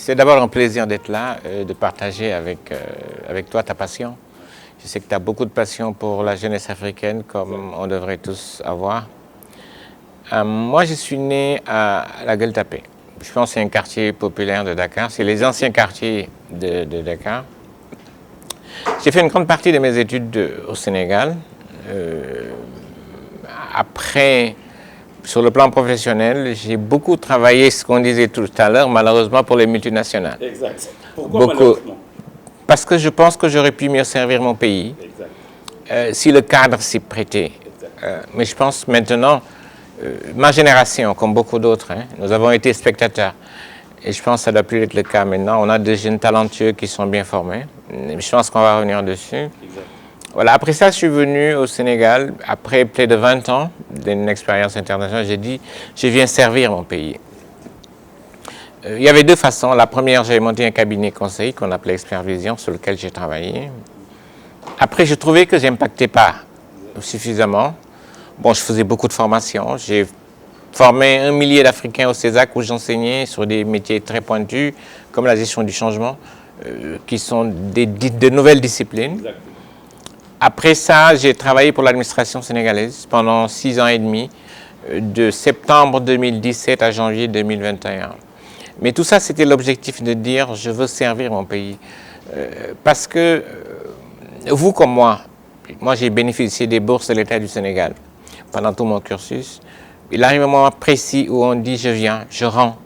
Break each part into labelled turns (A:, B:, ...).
A: C'est d'abord un plaisir d'être là, de partager avec toi ta passion. Je sais que tu as beaucoup de passion pour la jeunesse africaine, comme on devrait tous avoir. Moi, je suis né à la Gueule-Tapée. Je pense que c'est un quartier populaire de Dakar. C'est les anciens quartiers de Dakar. J'ai fait une grande partie de mes études au Sénégal. Après, sur le plan professionnel, j'ai beaucoup travaillé, ce qu'on disait tout à l'heure, malheureusement pour les multinationales.
B: Exact. Pourquoi malheureusement?
A: Parce que je pense que j'aurais pu mieux servir mon pays si le cadre s'y prêtait. Mais je pense maintenant, ma génération, comme beaucoup d'autres, nous avons été spectateurs. Et je pense que ça ne doit plus être le cas maintenant. On a des jeunes talentueux qui sont bien formés. Je pense qu'on va revenir dessus. Voilà. Après ça, je suis venu au Sénégal, après plus de 20 ans d'une expérience internationale. J'ai dit, je viens servir mon pays. Il y avait deux façons. La première, j'ai monté un cabinet conseil qu'on appelait Expert Vision, sur lequel j'ai travaillé. Après, je trouvais que je n'impactais pas suffisamment. Bon, je faisais beaucoup de formations. J'ai formé 1 millier d'Africains au CESAC où j'enseignais sur des métiers très pointus, comme la gestion du changement, qui sont de nouvelles disciplines.
B: Exactement.
A: Après ça, j'ai travaillé pour l'administration sénégalaise pendant 6 ans et demi, de septembre 2017 à janvier 2021. Mais tout ça, c'était l'objectif de dire, je veux servir mon pays. Parce que, vous comme moi j'ai bénéficié des bourses de l'État du Sénégal pendant tout mon cursus. Il arrive un moment précis où on dit, je viens, je rends.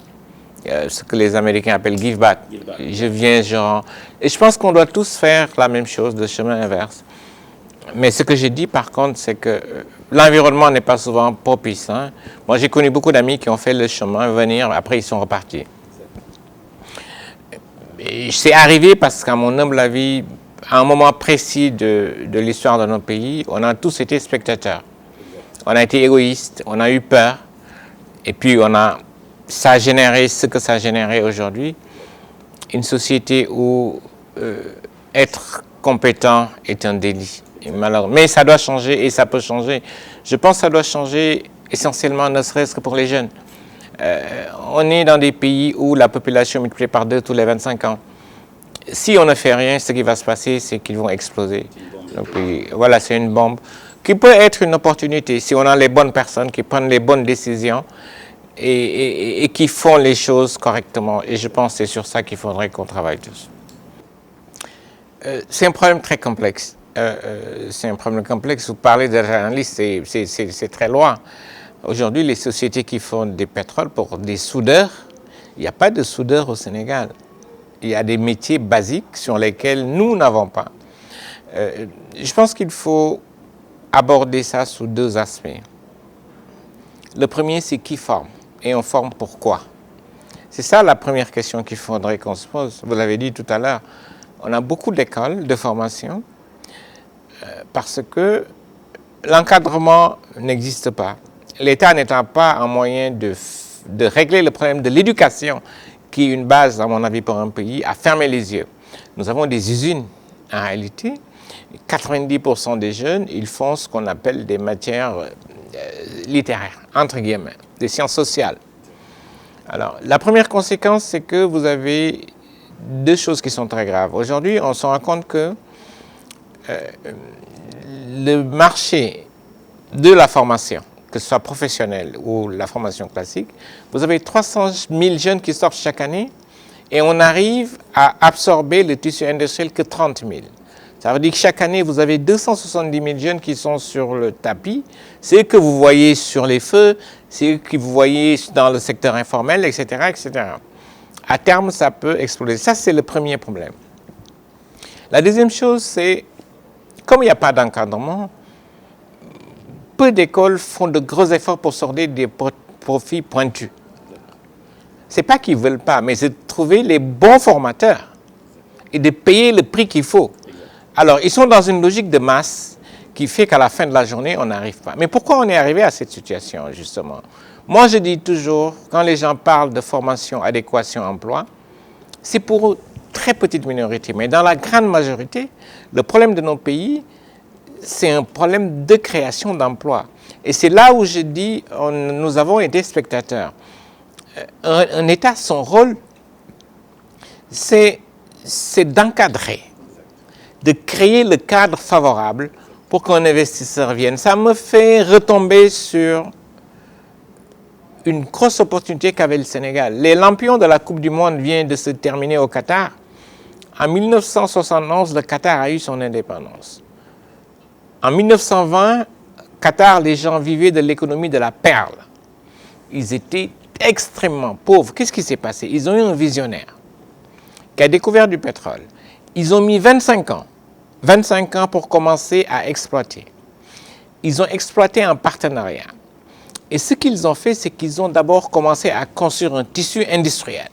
A: Ce que les Américains appellent give back. Je viens, je rends. Et je pense qu'on doit tous faire la même chose, de chemin inverse. Mais ce que j'ai dit, par contre, c'est que l'environnement n'est pas souvent propice. Moi, j'ai connu beaucoup d'amis qui ont fait le chemin, venir, après ils sont repartis. C'est arrivé parce qu'à mon humble avis, à un moment précis de l'histoire de notre pays, on a tous été spectateurs. On a été égoïstes, on a eu peur, et puis ça a généré ce que ça a généré aujourd'hui, une société où être compétent est un délit. Mais ça doit changer et ça peut changer. Je pense que ça doit changer essentiellement, ne serait-ce que pour les jeunes. On est dans des pays où la population est multipliée par 2 tous les 25 ans. Si on ne fait rien, ce qui va se passer, c'est qu'ils vont exploser. Donc, voilà, c'est une bombe qui peut être une opportunité si on a les bonnes personnes qui prennent les bonnes décisions et qui font les choses correctement. Et je pense que c'est sur ça qu'il faudrait qu'on travaille tous. C'est un problème très complexe. C'est un problème complexe. Vous parlez de journalistes, c'est très loin. Aujourd'hui, les sociétés qui font des pétroles pour des soudeurs, il n'y a pas de soudeurs au Sénégal. Il y a des métiers basiques sur lesquels nous n'avons pas. Je pense qu'il faut aborder ça sous 2 aspects. Le premier, c'est qui forme et on forme pourquoi. C'est ça la première question qu'il faudrait qu'on se pose. Vous l'avez dit tout à l'heure, on a beaucoup d'écoles de formation parce que l'encadrement n'existe pas. L'État n'étant pas un moyen de régler le problème de l'éducation, qui est une base, à mon avis, pour un pays, à fermer les yeux. Nous avons des usines, en réalité. 90% des jeunes, ils font ce qu'on appelle des matières littéraires, entre guillemets, des sciences sociales. Alors, la première conséquence, c'est que vous avez 2 choses qui sont très graves. Aujourd'hui, on se rend compte que le marché de la formation, que ce soit professionnelle ou la formation classique, vous avez 300 000 jeunes qui sortent chaque année et on arrive à absorber le tissu industriel que 30 000. Ça veut dire que chaque année, vous avez 270 000 jeunes qui sont sur le tapis. C'est eux que vous voyez sur les feux, c'est eux que vous voyez dans le secteur informel, etc., etc. À terme, ça peut exploser. Ça, c'est le premier problème. La deuxième chose, c'est, comme il n'y a pas d'encadrement, peu d'écoles font de gros efforts pour sortir des profils pointus. Ce n'est pas qu'ils ne veulent pas, mais c'est de trouver les bons formateurs et de payer le prix qu'il faut. Alors, ils sont dans une logique de masse qui fait qu'à la fin de la journée, on n'arrive pas. Mais pourquoi on est arrivé à cette situation, justement? Moi, je dis toujours, quand les gens parlent de formation, adéquation, emploi, c'est pour une très petite minorité. Mais dans la grande majorité, le problème de nos pays, c'est un problème de création d'emplois. Et c'est là où je dis, nous avons été spectateurs. Un État, son rôle, c'est d'encadrer, de créer le cadre favorable pour qu'un investisseur vienne. Ça me fait retomber sur une grosse opportunité qu'avait le Sénégal. Les lampions de la Coupe du Monde viennent de se terminer au Qatar. En 1971, le Qatar a eu son indépendance. En 1920, Qatar, les gens vivaient de l'économie de la perle. Ils étaient extrêmement pauvres. Qu'est-ce qui s'est passé? Ils ont eu un visionnaire qui a découvert du pétrole. Ils ont mis 25 ans pour commencer à exploiter. Ils ont exploité en partenariat. Et ce qu'ils ont fait, c'est qu'ils ont d'abord commencé à construire un tissu industriel.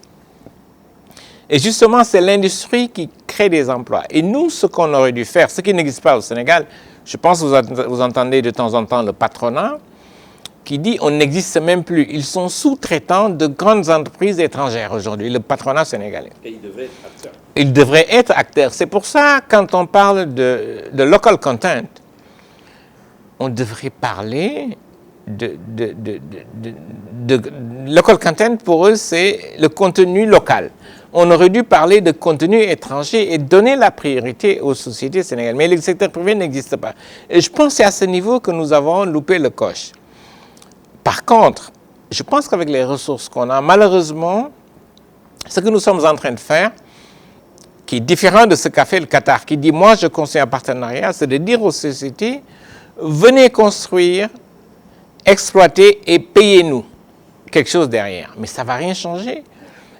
A: Et justement, c'est l'industrie qui crée des emplois. Et nous, ce qu'on aurait dû faire, ce qui n'existe pas au Sénégal, je pense que vous entendez de temps en temps le patronat qui dit on n'existe même plus. Ils sont sous-traitants de grandes entreprises étrangères aujourd'hui, le patronat sénégalais.
B: Et il devrait être acteur.
A: Ils devraient être acteurs. C'est pour ça, quand on parle de local content, on devrait parler de local content. Pour eux, c'est le contenu local. On aurait dû parler de contenu étranger et donner la priorité aux sociétés sénégalaises. Mais le secteur privé n'existe pas. Et je pense que c'est à ce niveau que nous avons loupé le coche. Par contre, je pense qu'avec les ressources qu'on a, malheureusement, ce que nous sommes en train de faire, qui est différent de ce qu'a fait le Qatar, qui dit « moi, je construis un partenariat », c'est de dire aux sociétés « venez construire, exploiter et payez-nous quelque chose derrière ». Mais ça ne va rien changer.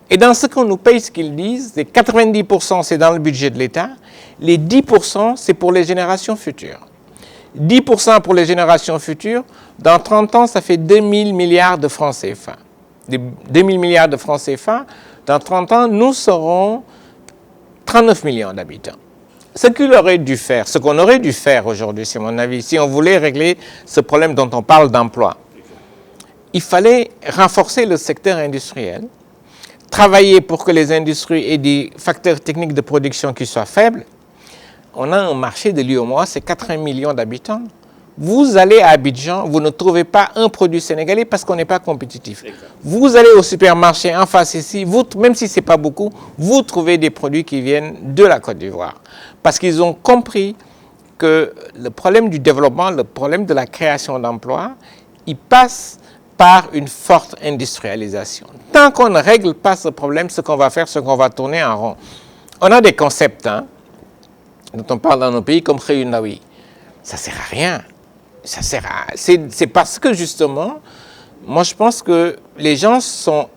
A: Et dans ce qu'on nous paye, ce qu'ils disent, c'est 90% c'est dans le budget de l'État, les 10% c'est pour les générations futures. 10% pour les générations futures, dans 30 ans, ça fait 2 000 milliards de francs CFA. 2 000 milliards de francs CFA, dans 30 ans, nous serons 39 millions d'habitants. Ce qu'il aurait dû faire, ce qu'on aurait dû faire aujourd'hui, c'est mon avis, si on voulait régler ce problème dont on parle d'emploi, il fallait renforcer le secteur industriel, travailler pour que les industries aient des facteurs techniques de production qui soient faibles. On a un marché de l'UEMOA, c'est 80 millions d'habitants. Vous allez à Abidjan, vous ne trouvez pas un produit sénégalais parce qu'on n'est pas compétitif. Vous allez au supermarché en face ici, même si ce n'est pas beaucoup, vous trouvez des produits qui viennent de la Côte d'Ivoire. Parce qu'ils ont compris que le problème du développement, le problème de la création d'emplois, il passe par une forte industrialisation. Tant qu'on ne règle pas ce problème, ce qu'on va faire, c'est qu'on va tourner en rond. On a des concepts, dont on parle dans nos pays comme Khayunawi. Ça ne sert à rien. Ça sert à... C'est parce que justement, moi je pense que les gens ne sont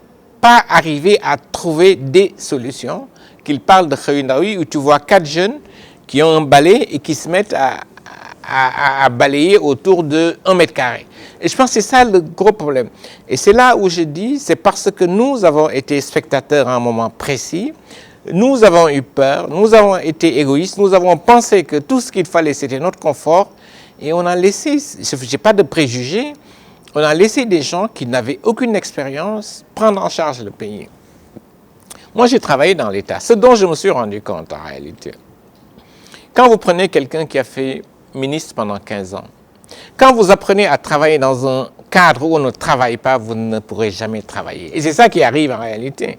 A: pas arrivés à trouver des solutions, qu'ils parlent de Khayunawi où tu vois 4 jeunes qui ont un balai et qui se mettent à balayer autour de 1 mètre carré. Et je pense que c'est ça le gros problème. Et c'est là où je dis, c'est parce que nous avons été spectateurs à un moment précis, nous avons eu peur, nous avons été égoïstes, nous avons pensé que tout ce qu'il fallait, c'était notre confort, et on a laissé, je n'ai pas de préjugés, on a laissé des gens qui n'avaient aucune expérience prendre en charge le pays. Moi, j'ai travaillé dans l'État, ce dont je me suis rendu compte en réalité. Quand vous prenez quelqu'un qui a fait ministre pendant 15 ans, quand vous apprenez à travailler dans un cadre où on ne travaille pas, vous ne pourrez jamais travailler. Et c'est ça qui arrive en réalité.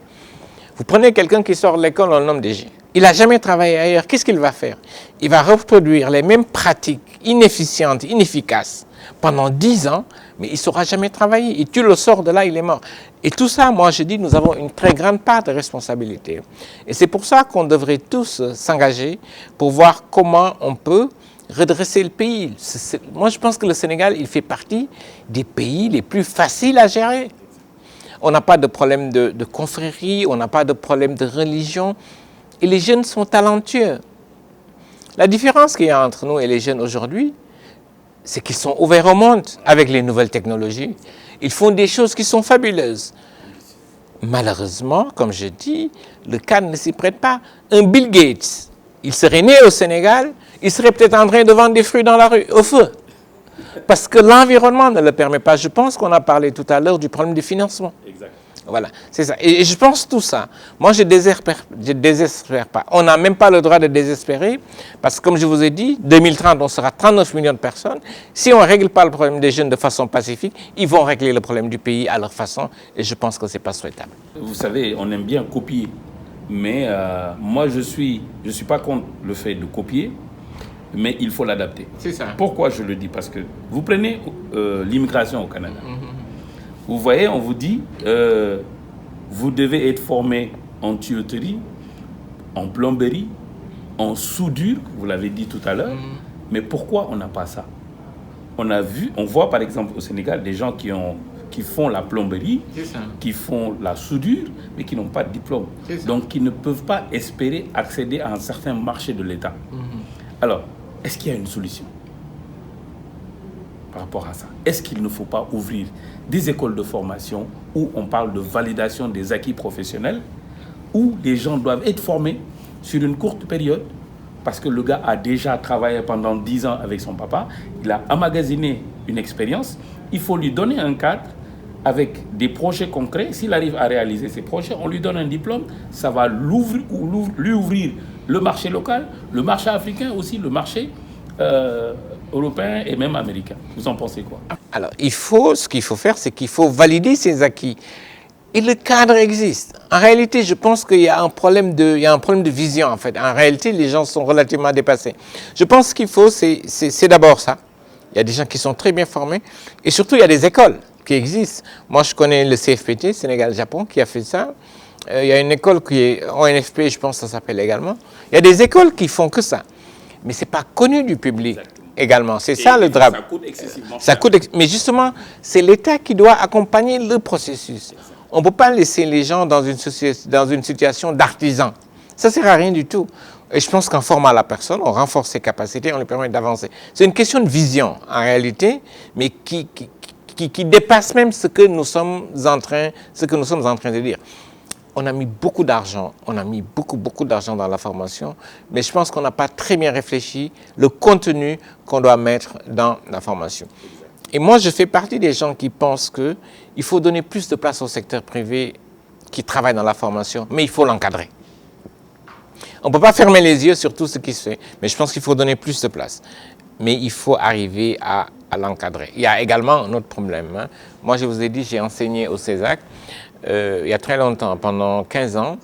A: Vous prenez quelqu'un qui sort de l'école, on le nomme DG. Il n'a jamais travaillé ailleurs. Qu'est-ce qu'il va faire? Il va reproduire les mêmes pratiques inefficientes, inefficaces pendant 10 ans, mais il ne saura jamais travailler. Et tu le sors de là, il est mort. Et tout ça, moi je dis, nous avons une très grande part de responsabilité. Et c'est pour ça qu'on devrait tous s'engager pour voir comment on peut redresser le pays. Moi je pense que le Sénégal, il fait partie des pays les plus faciles à gérer. On n'a pas de problème de confrérie, on n'a pas de problème de religion. Et les jeunes sont talentueux. La différence qu'il y a entre nous et les jeunes aujourd'hui, c'est qu'ils sont ouverts au monde avec les nouvelles technologies. Ils font des choses qui sont fabuleuses. Malheureusement, comme je dis, le cadre ne s'y prête pas. Un Bill Gates, il serait né au Sénégal, il serait peut-être en train de vendre des fruits dans la rue, au feu. Parce que l'environnement ne le permet pas. Je pense qu'on a parlé tout à l'heure du problème du financement.
B: Exact.
A: Voilà, c'est ça. Et je pense tout ça. Moi, je ne désespère pas. On n'a même pas le droit de désespérer parce que, comme je vous ai dit, 2030, on sera 39 millions de personnes. Si on ne règle pas le problème des jeunes de façon pacifique, ils vont régler le problème du pays à leur façon et je pense que ce n'est pas souhaitable.
B: Vous savez, on aime bien copier, Mais moi, je suis pas contre le fait de copier, mais il faut l'adapter.
A: C'est ça.
B: Pourquoi je le dis? Parce que vous prenez l'immigration au Canada. Vous voyez, on vous dit, vous devez être formé en tuyauterie, en plomberie, en soudure, vous l'avez dit tout à l'heure. Mais pourquoi on n'a pas ça? On voit par exemple au Sénégal des gens qui font la plomberie, qui font la soudure, mais qui n'ont pas de diplôme. Donc qui ne peuvent pas espérer accéder à un certain marché de l'État. Alors, est-ce qu'il y a une solution par rapport à ça? Est-ce qu'il ne faut pas ouvrir des écoles de formation où on parle de validation des acquis professionnels, où les gens doivent être formés sur une courte période, parce que le gars a déjà travaillé pendant 10 ans avec son papa, il a emmagasiné une expérience, il faut lui donner un cadre avec des projets concrets. S'il arrive à réaliser ces projets, on lui donne un diplôme, ça va lui ouvrir le marché local, le marché africain aussi, le marché européen et même américain. Vous en pensez quoi?
A: Alors, ce qu'il faut faire, c'est qu'il faut valider ses acquis. Et le cadre existe. En réalité, je pense qu'il y a un problème de vision, en fait. En réalité, les gens sont relativement dépassés. Je pense qu'il faut, c'est d'abord ça. Il y a des gens qui sont très bien formés. Et surtout, il y a des écoles qui existent. Moi, je connais le CFPT, Sénégal-Japon, qui a fait ça. Il y a une école qui est ONFP, je pense que ça s'appelle également. Il y a des écoles qui font que ça. Mais ce n'est pas connu du public. Également, c'est ça le drame.
B: Ça coûte excessivement cher.
A: Mais justement, c'est l'État qui doit accompagner le processus. On ne peut pas laisser les gens dans une situation d'artisan. Ça ne sert à rien du tout. Et je pense qu'en formant la personne, on renforce ses capacités, on lui permet d'avancer. C'est une question de vision, en réalité, mais qui dépasse même ce que nous sommes en train de dire. On a mis beaucoup d'argent, on a mis beaucoup d'argent dans la formation, mais je pense qu'on n'a pas très bien réfléchi le contenu qu'on doit mettre dans la formation. Et moi, je fais partie des gens qui pensent qu'il faut donner plus de place au secteur privé qui travaille dans la formation, mais il faut l'encadrer. On ne peut pas fermer les yeux sur tout ce qui se fait, mais je pense qu'il faut donner plus de place. Mais il faut arriver à l'encadrer. Il y a également un autre problème. Hein. Moi, je vous ai dit, j'ai enseigné au CESAC il y a très longtemps, pendant 15 ans,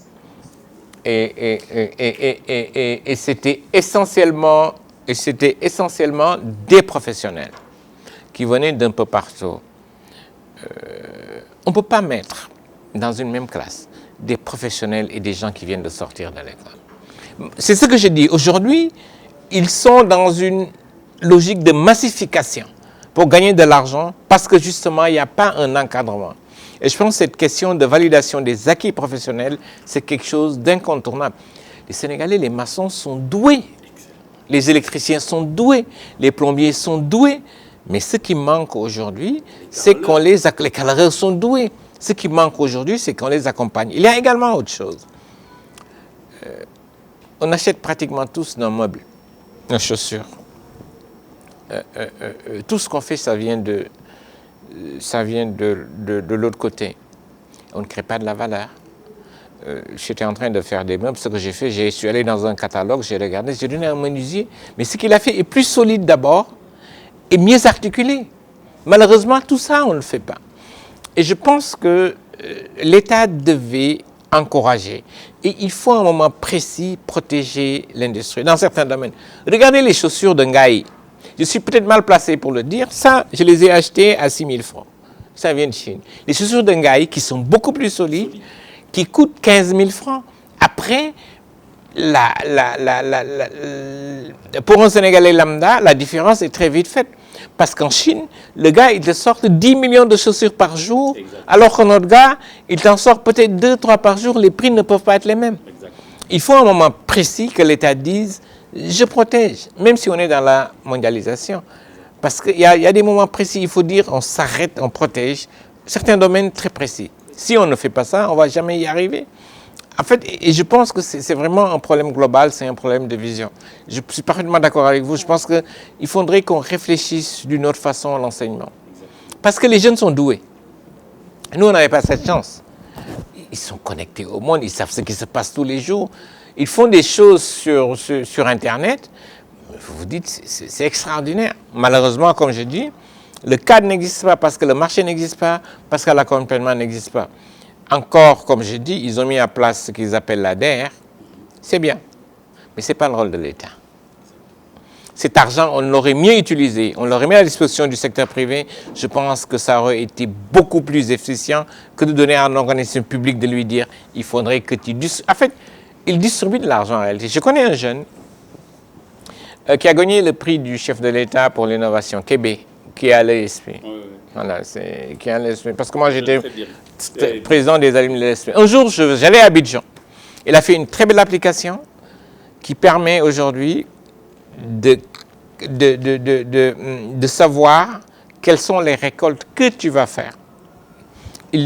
A: et c'était essentiellement des professionnels qui venaient d'un peu partout. On ne peut pas mettre dans une même classe des professionnels et des gens qui viennent de sortir de l'école. C'est ce que je dis. Aujourd'hui, ils sont dans une logique de massification pour gagner de l'argent parce que justement, il n'y a pas un encadrement. Et je pense que cette question de validation des acquis professionnels, c'est quelque chose d'incontournable. Les Sénégalais, les maçons sont doués. Les électriciens sont doués. Les plombiers sont doués. Mais ce qui manque aujourd'hui, c'est qu'on les caloreurs sont doués. Ce qui manque aujourd'hui, c'est qu'on les accompagne. Il y a également autre chose. On achète pratiquement tous nos meubles, nos chaussures. Tout ce qu'on fait, ça vient de l'autre côté. On ne crée pas de la valeur. J'étais en train de faire des meubles. Ce que j'ai fait, je suis allé dans un catalogue, j'ai regardé, j'ai donné à un menuisier. Mais ce qu'il a fait est plus solide d'abord et mieux articulé. Malheureusement, tout ça, on ne le fait pas. Et je pense que l'État devait encourager. Et il faut à un moment précis protéger l'industrie dans certains domaines. Regardez les chaussures de Ngaï. Je suis peut-être mal placé pour le dire. Ça, je les ai achetées à 6 000 francs. Ça vient de Chine. Les chaussures de Ngaï qui sont beaucoup plus solides, qui coûtent 15 000 francs. Après, pour un Sénégalais lambda, la différence est très vite faite. Parce qu'en Chine, le gars, il te sort 10 millions de chaussures par jour, alors que notre gars, il t'en sort peut-être 2-3 par jour. Les prix ne peuvent pas être les mêmes. Il faut un moment précis que l'État dise « je protège », même si on est dans la mondialisation. Parce qu'il y a des moments précis, il faut dire on s'arrête, on protège certains domaines très précis. Si on ne fait pas ça, on ne va jamais y arriver. En fait, et je pense que c'est vraiment un problème global, c'est un problème de vision. Je suis parfaitement d'accord avec vous. Je pense qu'il faudrait qu'on réfléchisse d'une autre façon à l'enseignement. Parce que les jeunes sont doués. Nous, on n'avait pas cette chance. Ils sont connectés au monde, ils savent ce qui se passe tous les jours. Ils font des choses sur Internet. Vous vous dites, c'est extraordinaire. Malheureusement, comme je dis, le cadre n'existe pas parce que le marché n'existe pas, parce que l'accompagnement n'existe pas. encore, comme j'ai dit, ils ont mis en place ce qu'ils appellent l'ADER. C'est bien, mais ce n'est pas le rôle de l'État. Cet argent, on l'aurait mieux utilisé, on l'aurait mis à la disposition du secteur privé. Je pense que ça aurait été beaucoup plus efficient que de donner à un organisme public de lui dire il faudrait que tu distribues. En fait, il distribue de l'argent en réalité. Je connais un jeune qui a gagné le prix du chef de l'État pour l'innovation, Québec, qui est à l'ESP. Voilà, qui est à l'ESP. Parce que moi, j'étais président des alumni de l'ESP. Un jour, j'allais à Abidjan. Il a fait une très belle application qui permet aujourd'hui de savoir quelles sont les récoltes que tu vas faire.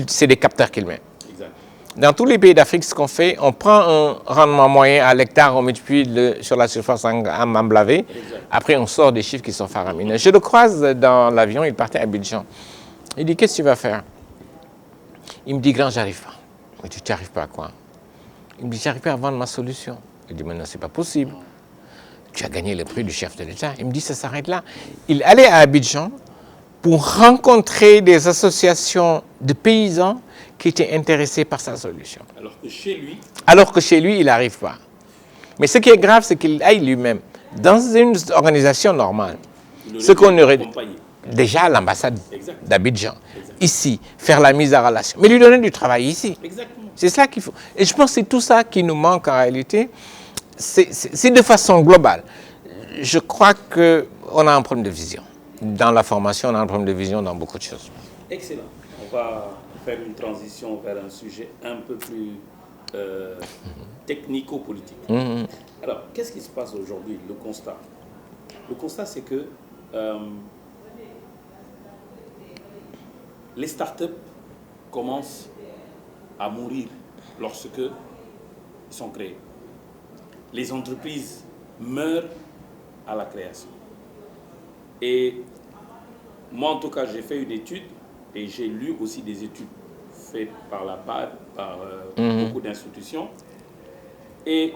A: C'est des capteurs qu'il met. Exact. Dans tous les pays d'Afrique, ce qu'on fait, on prend un rendement moyen à l'hectare, on multiplie sur la surface en emblavé. Après, on sort des chiffres qui sont faramineux. Je le croise dans l'avion, il partait à Abidjan. Il dit, qu'est-ce que tu vas faire? Il me dit, grand, j'arrive pas. Je dis, tu n'arrives pas à quoi? Il me dit, j'arrive pas à vendre ma solution. Je dis, mais non, c'est pas possible. Tu as gagné le prix du chef de l'État. Il me dit, ça s'arrête là. Il allait à Abidjan pour rencontrer des associations de paysans qui étaient intéressés par sa solution. Alors que chez lui, il n'arrive pas. Mais ce qui est grave, c'est qu'il aille lui-même dans une organisation normale. Ce qu'on aurait déjà à l'ambassade d'Abidjan, ici, faire la mise en relation, mais lui donner du travail ici. C'est ça qu'il faut. Et je pense que c'est tout ça qui nous manque en réalité. C'est de façon globale. Je crois qu'on a un problème de vision. Dans la formation, on a un problème de vision dans beaucoup de choses.
B: Excellent. On va faire une transition vers un sujet un peu plus technico-politique. Alors, qu'est-ce qui se passe aujourd'hui? Le constat. Le constat, c'est que les startups commencent à mourir lorsque ils sont créés. Les entreprises meurent à la création. Et moi, en tout cas, j'ai fait une étude et j'ai lu aussi des études faites par la BAD, par beaucoup d'institutions. Et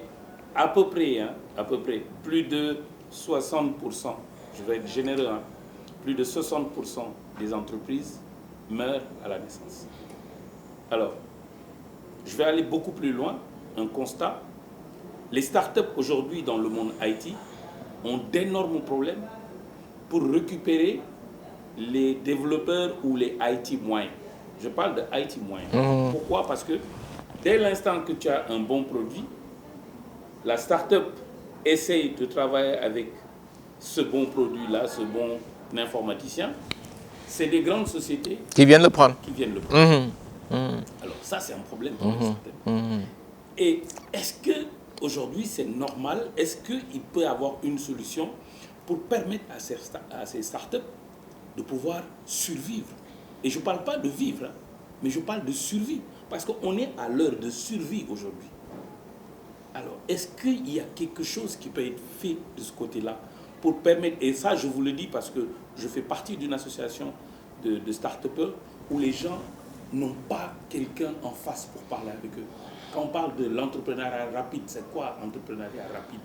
B: à peu près, plus de 60%, je vais être généreux, plus de 60% des entreprises meurent à la naissance. Alors, je vais aller beaucoup plus loin, un constat. Les startups aujourd'hui dans le monde IT ont d'énormes problèmes pour récupérer les développeurs ou les IT moyens. Je parle de IT moyens. Pourquoi? Parce que dès l'instant que tu as un bon produit, la startup essaye de travailler avec ce bon produit-là, ce bon informaticien. C'est des grandes sociétés
A: qui viennent le prendre.
B: Alors ça, c'est un problème pour les startups. Et est-ce que aujourd'hui, c'est normal? Est-ce qu'il peut y avoir une solution pour permettre à ces startups de pouvoir survivre? Et je ne parle pas de vivre, mais je parle de survie. Parce qu'on est à l'heure de survie aujourd'hui. Alors, est-ce qu'il y a quelque chose qui peut être fait de ce côté-là pour permettre, et ça, je vous le dis parce que je fais partie d'une association de start-upers où les gens n'ont pas quelqu'un en face pour parler avec eux. Quand on parle de l'entrepreneuriat rapide, c'est quoi l'entrepreneuriat rapide?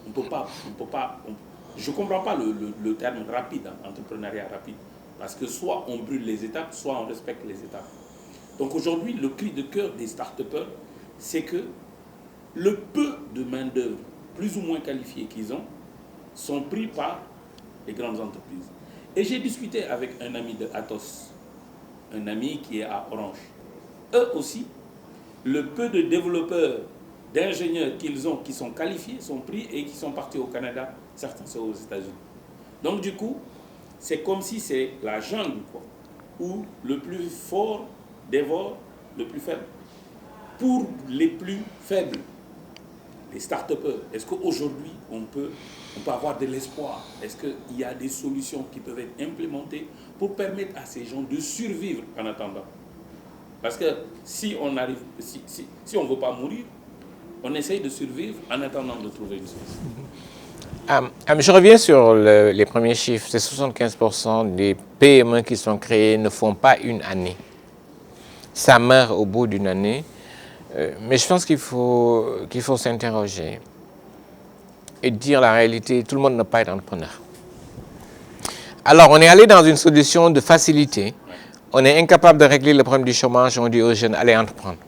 B: Je ne comprends pas le terme rapide, entrepreneuriat rapide. Parce que soit on brûle les étapes, soit on respecte les étapes. Donc aujourd'hui, le cri de cœur des start-upers, c'est que le peu de main-d'œuvre, plus ou moins qualifiée qu'ils ont, sont pris par les grandes entreprises. Et j'ai discuté avec un ami de Atos, un ami qui est à Orange. Eux aussi, le peu de développeurs, d'ingénieurs qu'ils ont, qui sont qualifiés, sont pris et qui sont partis au Canada, certains sont aux États-Unis. Donc du coup, c'est comme si c'est la jungle, quoi, où le plus fort dévore le plus faible. Pour les plus faibles, les start-upers, est-ce qu'aujourd'hui on peut avoir de l'espoir? Est-ce qu'il y a des solutions qui peuvent être implémentées pour permettre à ces gens de survivre en attendant? Parce que si on arrive, si on ne veut pas mourir, on essaye de survivre en attendant de trouver une solution.
A: Je reviens sur les premiers chiffres. C'est 75% des PME qui sont créés ne font pas une année. Ça meurt au bout d'une année. Mais je pense qu'il faut s'interroger et dire la réalité. Tout le monde ne peut pas être entrepreneur. Alors, on est allé dans une solution de facilité On est incapable de régler le problème du chômage, on dit aux jeunes, allez entreprendre.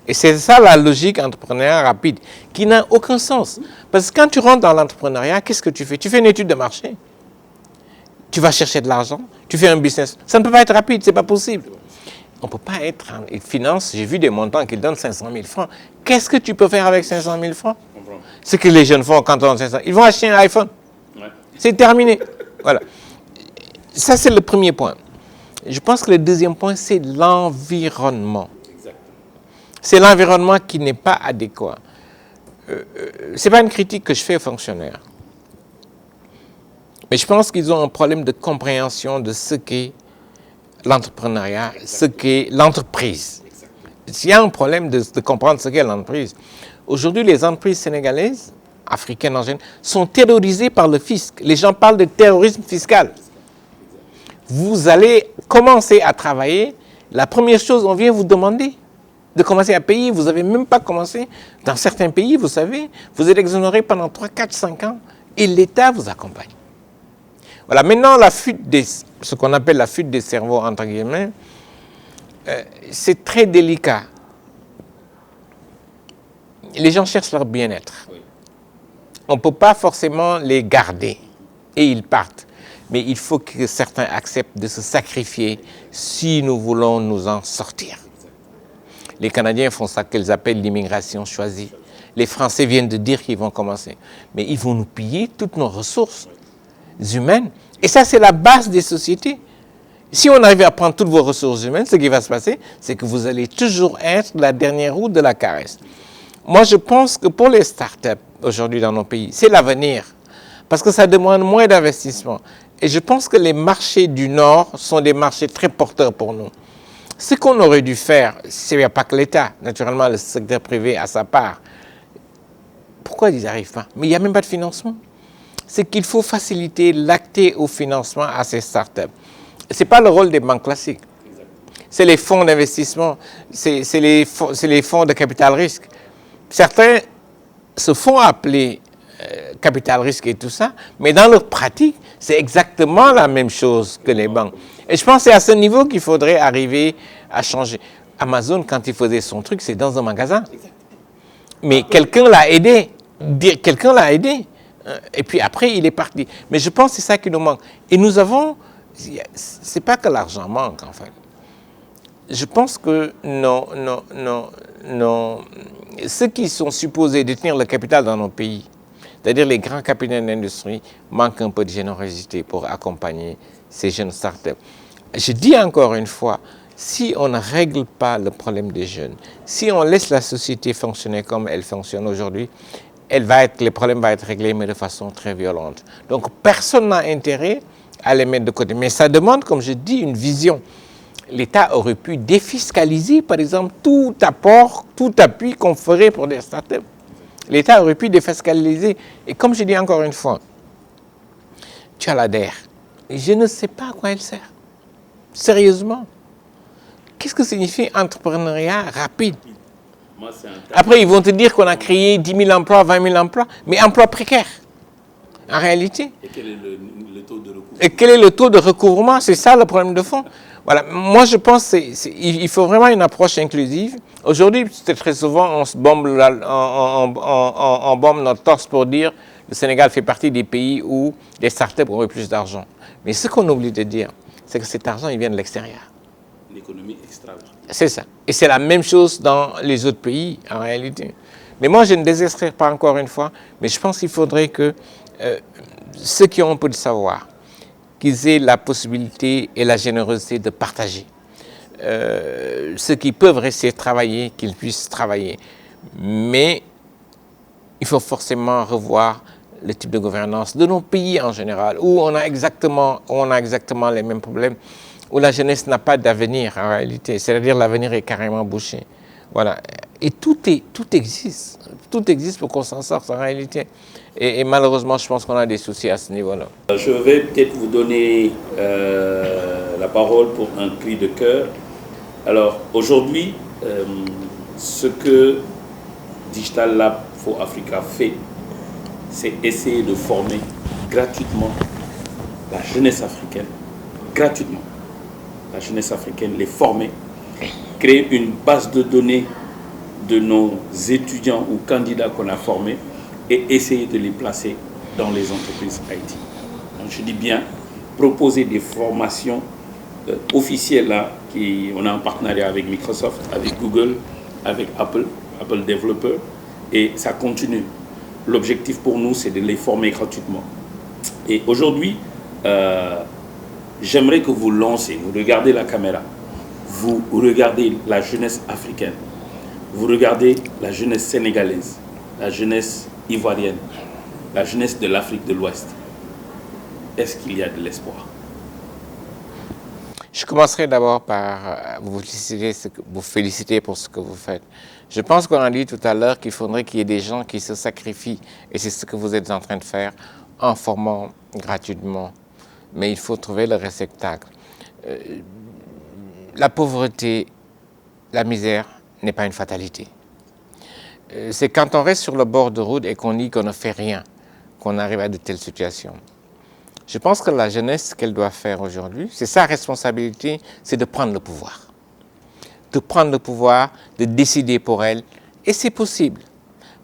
A: Et c'est ça la logique entrepreneuriale rapide, qui n'a aucun sens. Parce que quand tu rentres dans l'entrepreneuriat, qu'est-ce que tu fais? Tu fais une étude de marché. Tu vas chercher de l'argent, tu fais un business. Ça ne peut pas être rapide, ce n'est pas possible. On ne peut pas être en finance. J'ai vu des montants qui donnent 500 000 francs. Qu'est-ce que tu peux faire avec 500 000 francs? Ce que les jeunes font quand on a 500 000, ils vont acheter un iPhone. Ouais. C'est terminé. Voilà. Ça, c'est le premier point. Je pense que le deuxième point, c'est l'environnement. C'est l'environnement qui n'est pas adéquat. Ce n'est pas une critique que je fais aux fonctionnaires. Mais je pense qu'ils ont un problème de compréhension de ce qu'est l'entrepreneuriat, ce qu'est l'entreprise. Il y a un problème de comprendre ce qu'est l'entreprise. Aujourd'hui, les entreprises sénégalaises, africaines en général, sont terrorisées par le fisc. Les gens parlent de terrorisme fiscal. Vous allez commencer à travailler, la première chose, on vient vous demander de commencer à payer. Vous n'avez même pas commencé. Dans certains pays, vous savez, vous êtes exonéré pendant 3, 4, 5 ans et l'État vous accompagne. Voilà, maintenant, ce qu'on appelle la fuite des cerveaux, entre guillemets, c'est très délicat. Les gens cherchent leur bien-être. On ne peut pas forcément les garder et ils partent. Mais il faut que certains acceptent de se sacrifier si nous voulons nous en sortir. Les Canadiens font ça qu'ils appellent l'immigration choisie. Les Français viennent de dire qu'ils vont commencer. Mais ils vont nous piller toutes nos ressources humaines. Et ça, c'est la base des sociétés. Si on arrive à prendre toutes vos ressources humaines, ce qui va se passer, c'est que vous allez toujours être la dernière roue de la caresse. Moi, je pense que pour les startups aujourd'hui dans nos pays, c'est l'avenir. Parce que ça demande moins d'investissement. Et je pense que les marchés du Nord sont des marchés très porteurs pour nous. Ce qu'on aurait dû faire, il n'y a pas que l'État, naturellement le secteur privé a sa part. Pourquoi ils n'y arrivent pas? Mais il n'y a même pas de financement. C'est qu'il faut faciliter l'accès au financement à ces startups. Ce n'est pas le rôle des banques classiques. C'est les fonds d'investissement, c'est les fonds de capital risque. Certains se font appeler capital risque et tout ça, mais dans leur pratique, c'est exactement la même chose que les banques. Et je pense que c'est à ce niveau qu'il faudrait arriver à changer. Amazon, quand il faisait son truc, c'est dans un magasin. Mais quelqu'un l'a aidé. Quelqu'un l'a aidé. Et puis après, il est parti. Mais je pense que c'est ça qui nous manque. Et nous avons... C'est pas que l'argent manque, en fait. Je pense que ceux qui sont supposés détenir le capital dans nos pays, c'est-à-dire les grands capitaines d'industrie, manquent un peu de générosité pour accompagner ces jeunes startups. Je dis encore une fois, si on ne règle pas le problème des jeunes, si on laisse la société fonctionner comme elle fonctionne aujourd'hui, les problèmes vont être réglés, mais de façon très violente. Donc, personne n'a intérêt à les mettre de côté. Mais ça demande, comme je dis, une vision. L'État aurait pu défiscaliser, par exemple, tout apport, tout appui qu'on ferait pour des startups. L'État aurait pu défiscaliser. Et comme je dis encore une fois, tu as l'ADER. Je ne sais pas à quoi elle sert. Sérieusement. Qu'est-ce que signifie entrepreneuriat rapide? Après, ils vont te dire qu'on a créé 10 000 emplois, 20 000 emplois, mais emplois précaires, en réalité.
B: Et quel est le taux de recouvrement?
A: Et quel est le taux de recouvrement? C'est ça le problème de fond. Voilà. Moi, je pense qu'il faut vraiment une approche inclusive. Aujourd'hui, très souvent, on se bombe, on bombe notre torse pour dire que le Sénégal fait partie des pays où les startups auraient plus d'argent. Mais ce qu'on oublie de dire, c'est que cet argent, il vient de l'extérieur.
B: L'économie extravagante. C'est
A: ça. Et c'est la même chose dans les autres pays, en réalité. Mais moi, je ne désespère pas encore une fois, mais je pense qu'il faudrait que ceux qui ont un peu de savoir, qu'ils aient la possibilité et la générosité de partager. Ceux qui peuvent rester travailler, qu'ils puissent travailler. Mais il faut forcément revoir le type de gouvernance de nos pays en général, où on a exactement les mêmes problèmes, où la jeunesse n'a pas d'avenir en réalité, c'est-à-dire l'avenir est carrément bouché. Voilà. Et tout existe. Tout existe pour qu'on s'en sorte en réalité. Et malheureusement, je pense qu'on a des soucis à ce niveau-là.
B: Je vais peut-être vous donner la parole pour un cri de cœur. Alors, aujourd'hui, ce que Digital Lab for Africa fait, c'est essayer de former gratuitement la jeunesse africaine, gratuitement. la jeunesse africaine, les former, créer une base de données de nos étudiants ou candidats qu'on a formés et essayer de les placer dans les entreprises IT. Donc je dis bien, proposer des formations officielles là, on a un partenariat avec Microsoft, avec Google, avec Apple Developer, et ça continue. L'objectif pour nous, c'est de les former gratuitement. Et aujourd'hui, j'aimerais que vous lancez, vous regardez la caméra, vous regardez la jeunesse africaine, vous regardez la jeunesse sénégalaise, la jeunesse ivoirienne, la jeunesse de l'Afrique de l'Ouest. Est-ce qu'il y a de l'espoir?
A: Je commencerai d'abord par vous féliciter pour ce que vous faites. Je pense qu'on a dit tout à l'heure qu'il faudrait qu'il y ait des gens qui se sacrifient, et c'est ce que vous êtes en train de faire en formant gratuitement. Mais il faut trouver le réceptacle. La pauvreté, la misère n'est pas une fatalité. C'est quand on reste sur le bord de route et qu'on dit qu'on ne fait rien, qu'on arrive à de telles situations. Je pense que la jeunesse, ce qu'elle doit faire aujourd'hui, c'est sa responsabilité, c'est de prendre le pouvoir. De prendre le pouvoir, de décider pour elle. Et c'est possible,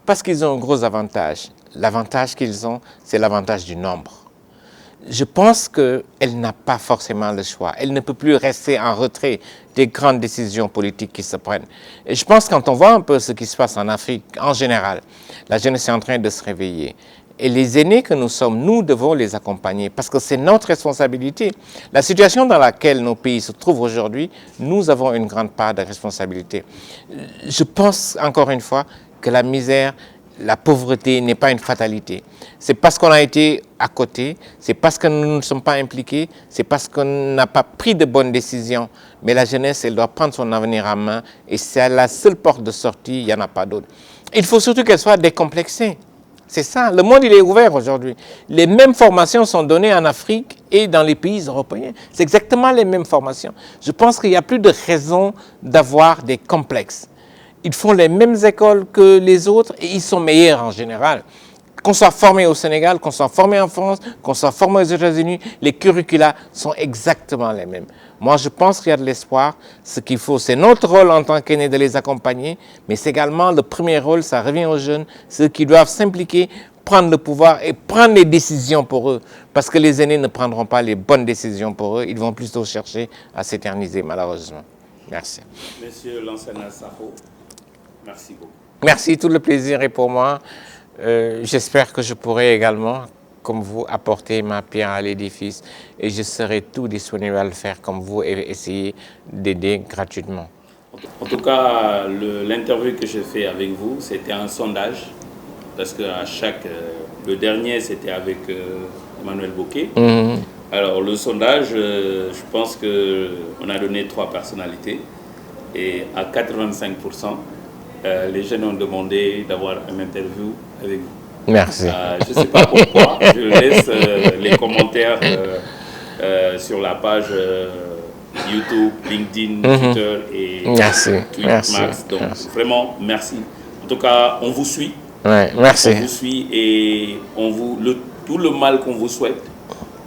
A: parce qu'ils ont un gros avantage. L'avantage qu'ils ont, c'est l'avantage du nombre. Je pense qu'elle n'a pas forcément le choix. Elle ne peut plus rester en retrait des grandes décisions politiques qui se prennent. Et je pense que quand on voit un peu ce qui se passe en Afrique, en général, la jeunesse est en train de se réveiller. Et les aînés que nous sommes, nous devons les accompagner parce que c'est notre responsabilité. La situation dans laquelle nos pays se trouvent aujourd'hui, nous avons une grande part de responsabilité. Je pense encore une fois que la misère, la pauvreté n'est pas une fatalité. C'est parce qu'on a été à côté, c'est parce que nous ne sommes pas impliqués, c'est parce qu'on n'a pas pris de bonnes décisions. Mais la jeunesse, elle doit prendre son avenir en main et c'est la seule porte de sortie, il n'y en a pas d'autre. Il faut surtout qu'elle soit décomplexée. C'est ça, le monde il est ouvert aujourd'hui. Les mêmes formations sont données en Afrique et dans les pays européens. C'est exactement les mêmes formations. Je pense qu'il n'y a plus de raison d'avoir des complexes. Ils font les mêmes écoles que les autres et ils sont meilleurs en général. Qu'on soit formé au Sénégal, qu'on soit formé en France, qu'on soit formé aux États-Unis, les curricula sont exactement les mêmes. Moi, je pense qu'il y a de l'espoir. Ce qu'il faut, c'est notre rôle en tant qu'aînés de les accompagner, mais c'est également le premier rôle, ça revient aux jeunes, ceux qui doivent s'impliquer, prendre le pouvoir et prendre les décisions pour eux. Parce que les aînés ne prendront pas les bonnes décisions pour eux, ils vont plutôt chercher à s'éterniser, malheureusement. Merci.
B: Monsieur Lansana Sakho, merci beaucoup.
A: Merci, tout le plaisir est pour moi. J'espère que je pourrai également, comme vous, apporter ma pierre à l'édifice et je serai tout disponible à le faire comme vous et essayer d'aider gratuitement.
B: En tout cas, l'interview que j'ai fait avec vous, c'était un sondage parce que le dernier, c'était avec Emmanuel Bokeh. Alors, le sondage, je pense qu'on a donné 3 personnalités et à 85%, les jeunes ont demandé d'avoir une interview avec vous.
A: Merci.
B: Je ne sais pas pourquoi. Je laisse les commentaires sur la page YouTube, LinkedIn, Twitter et Tweetmax. Donc vraiment, merci. En tout cas, on vous suit.
A: Ouais, merci.
B: On vous suit et tout le mal qu'on vous souhaite,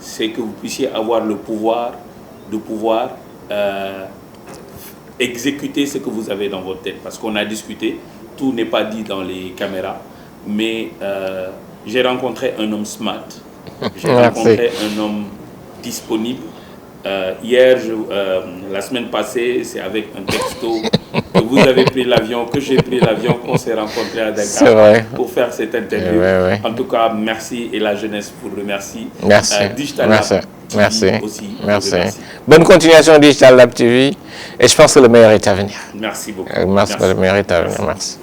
B: c'est que vous puissiez avoir le pouvoir de pouvoir exécuter ce que vous avez dans votre tête. Parce qu'on a discuté, tout n'est pas dit dans les caméras, mais j'ai rencontré un homme smart, j'ai rencontré un homme disponible. Hier, la semaine passée, c'est avec un texto que vous avez pris l'avion, que j'ai pris l'avion, qu'on s'est rencontrés à Dakar pour faire cette interview. En tout cas, merci et la jeunesse vous remercie.
A: Merci.
B: Digital Lab TV aussi.
A: Merci. Bonne continuation Digital Lab TV et je pense que le meilleur est à venir.
B: Merci beaucoup.
A: Merci. Le meilleur est à venir. Merci.